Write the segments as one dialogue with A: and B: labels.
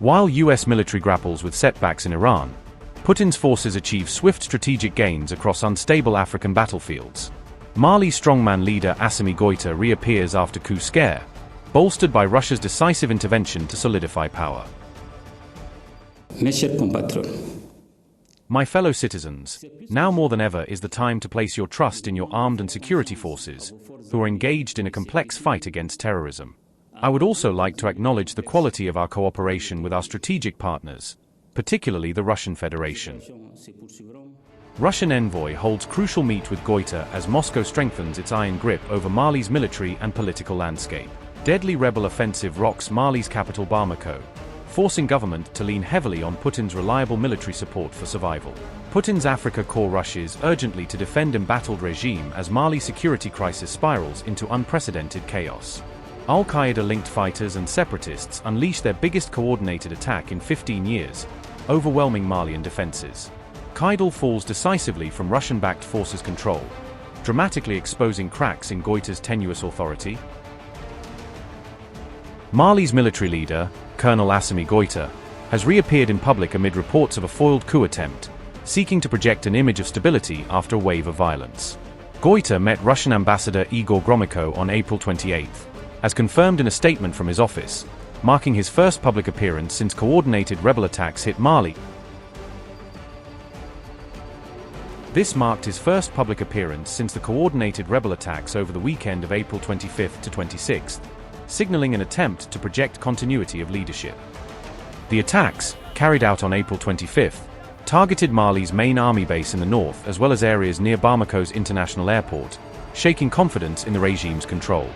A: While US military grapples with setbacks in Iran, Putin's forces achieve swift strategic gains across unstable African battlefields. Mali strongman leader Assimi Goïta reappears after coup scare, bolstered by Russia's decisive intervention to solidify power.
B: Mes chers compatriotes,
A: My fellow citizens, now more than ever is the time to place your trust in your armed and security forces, who are engaged in a complex fight against terrorism. I would also like to acknowledge the quality of our cooperation with our strategic partners, particularly the Russian Federation. Russian envoy holds crucial meet with Goita as Moscow strengthens its iron grip over Mali's military and political landscape. Deadly rebel offensive rocks Mali's capital Bamako, forcing government to lean heavily on Putin's reliable military support for survival. Putin's Africa Corps rushes urgently to defend embattled regime as Mali's security crisis spirals into unprecedented chaos. Al-Qaeda-linked fighters and separatists unleash their biggest coordinated attack in 15 years, overwhelming Malian defenses. Kidal falls decisively from Russian-backed forces' control, dramatically exposing cracks in Goita's tenuous authority. Mali's military leader, Colonel Assimi Goïta, has reappeared in public amid reports of a foiled coup attempt, seeking to project an image of stability after a wave of violence. Goïta met Russian Ambassador Igor Gromyko on April 28, as confirmed in a statement from his office, marking his first public appearance since coordinated rebel attacks hit Mali. This marked his first public appearance since the coordinated rebel attacks over the weekend of April 25 to 26, signaling an attempt to project continuity of leadership. The attacks, carried out on April 25, targeted Mali's main army base in the north as well as areas near Bamako's international airport, shaking confidence in the regime's control.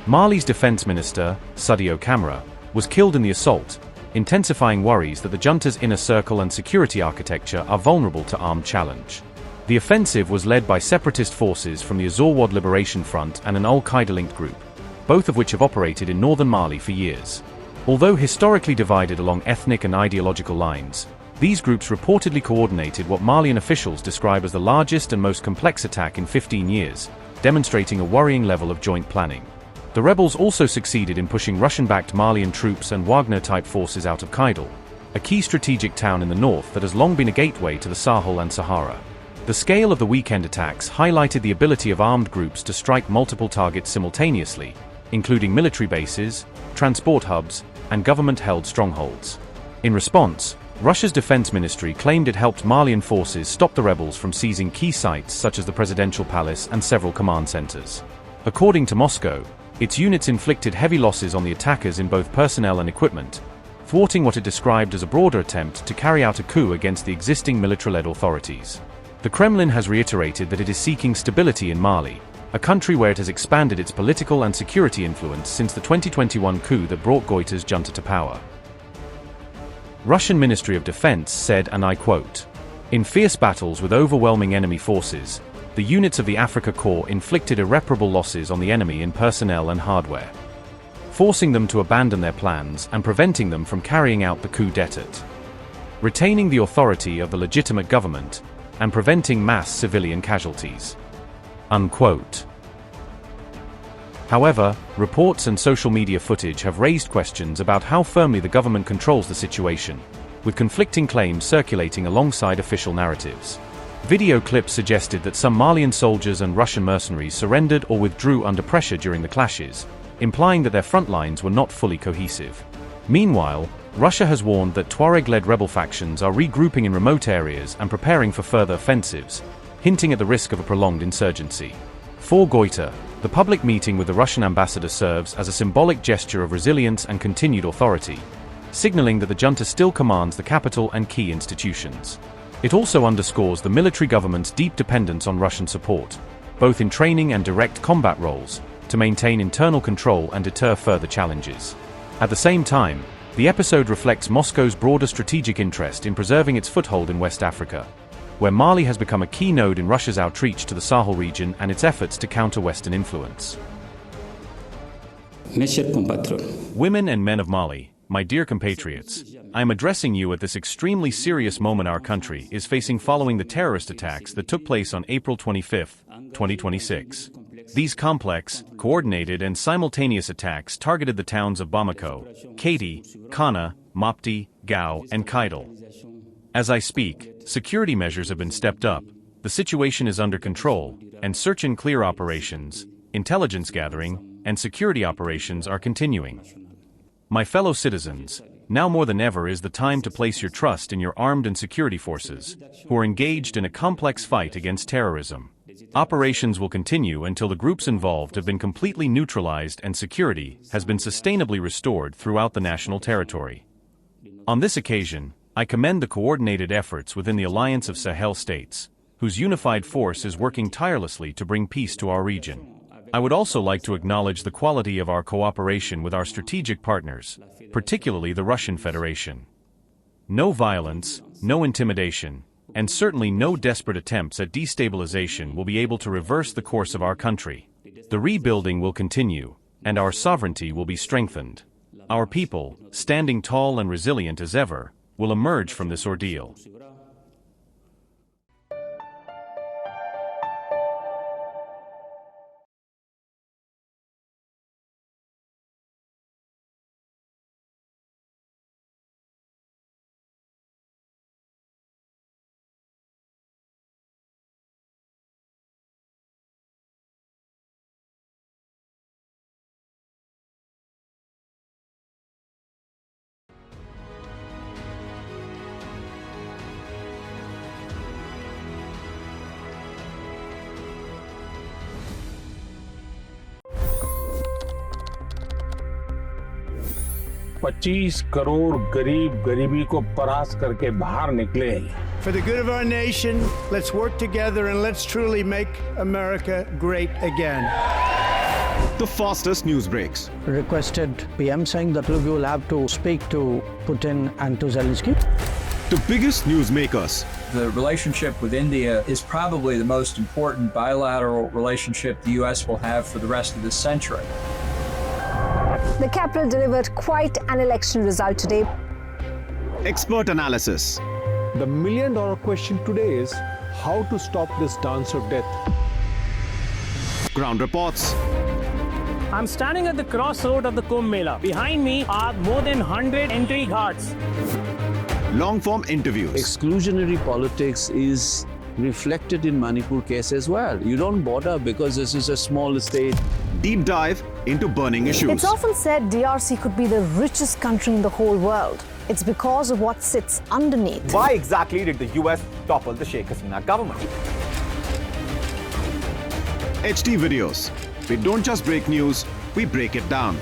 A: Mali's defense minister, Sadio Camara, was killed in the assault, intensifying worries that the junta's inner circle and security architecture are vulnerable to armed challenge. The offensive was led by separatist forces from the Azawad Liberation Front and an Al-Qaeda-linked group, both of which have operated in northern Mali for years. Although historically divided along ethnic and ideological lines, these groups reportedly coordinated what Malian officials describe as the largest and most complex attack in 15 years, demonstrating a worrying level of joint planning. The rebels also succeeded in pushing Russian-backed Malian troops and Wagner-type forces out of Kidal, a key strategic town in the north that has long been a gateway to the Sahel and Sahara. The scale of the weekend attacks highlighted the ability of armed groups to strike multiple targets simultaneously, including military bases, transport hubs, and government-held strongholds. In response, Russia's defense ministry claimed it helped Malian forces stop the rebels from seizing key sites such as the presidential palace and several command centers. According to Moscow, its units inflicted heavy losses on the attackers in both personnel and equipment, thwarting what it described as a broader attempt to carry out a coup against the existing military-led authorities. The Kremlin has reiterated that it is seeking stability in Mali, a country where it has expanded its political and security influence since the 2021 coup that brought Goita's junta to power. Russian Ministry of Defense said, and I quote, "In fierce battles with overwhelming enemy forces, the units of the Africa Corps inflicted irreparable losses on the enemy in personnel and hardware, forcing them to abandon their plans and preventing them from carrying out the coup d'état, retaining the authority of the legitimate government, and preventing mass civilian casualties." Unquote. However, reports and social media footage have raised questions about how firmly the government controls the situation, with conflicting claims circulating alongside official narratives. Video clips suggested that some Malian soldiers and Russian mercenaries surrendered or withdrew under pressure during the clashes, implying that their front lines were not fully cohesive. Meanwhile, Russia has warned that Tuareg-led rebel factions are regrouping in remote areas and preparing for further offensives, hinting at the risk of a prolonged insurgency. For Goita, the public meeting with the Russian ambassador serves as a symbolic gesture of resilience and continued authority, signaling that the junta still commands the capital and key institutions. It also underscores the military government's deep dependence on Russian support, both in training and direct combat roles, to maintain internal control and deter further challenges. At the same time, the episode reflects Moscow's broader strategic interest in preserving its foothold in West Africa, where Mali has become a key node in Russia's outreach to the Sahel region and its efforts to counter Western influence.
B: Mes chers compatriotes,
A: Women and men of Mali, my dear compatriots, I am addressing you at this extremely serious moment our country is facing following the terrorist attacks that took place on April 25, 2026. These complex, coordinated and simultaneous attacks targeted the towns of Bamako, Kidal, Kana, Mopti, Gao, and Kidal. As I speak, security measures have been stepped up, the situation is under control, and search and clear operations, intelligence gathering, and security operations are continuing. My fellow citizens, now more than ever is the time to place your trust in your armed and security forces, who are engaged in a complex fight against terrorism. Operations will continue until the groups involved have been completely neutralized and security has been sustainably restored throughout the national territory. On this occasion, I commend the coordinated efforts within the Alliance of Sahel states, whose unified force is working tirelessly to bring peace to our region. I would also like to acknowledge the quality of our cooperation with our strategic partners, particularly the Russian Federation. No violence, no intimidation, and certainly no desperate attempts at destabilization will be able to reverse the course of our country. The rebuilding will continue, and our sovereignty will be strengthened. Our people, standing tall and resilient as ever, will emerge from this ordeal.
C: $25 crore गरीब गरीबी को परास्त करके बाहर निकले।
D: For the good of our nation, let's work together and let's truly make America great again.
E: The fastest news breaks.
F: Requested PM saying that we will have to speak to Putin and to Zelensky.
E: The biggest news makers.
G: The relationship with India is probably the most important bilateral relationship the U.S. will have for the rest of this century.
H: The capital delivered quite an election result today.
E: Expert analysis.
I: The million-dollar question today is how to stop this dance of death.
E: Ground reports.
J: I'm standing at the crossroad of the Kumbh Mela. Behind me are more than 100 entry guards.
E: Long-form interviews.
K: Exclusionary politics is reflected in Manipur case as well. You don't bother because this is a small state.
E: Deep dive into burning issues.
H: It's often said DRC could be the richest country in the whole world. It's because of what sits underneath.
L: Why exactly did the US topple the Sheikh Hasina government?
E: HD videos. We don't just break news, we break it down.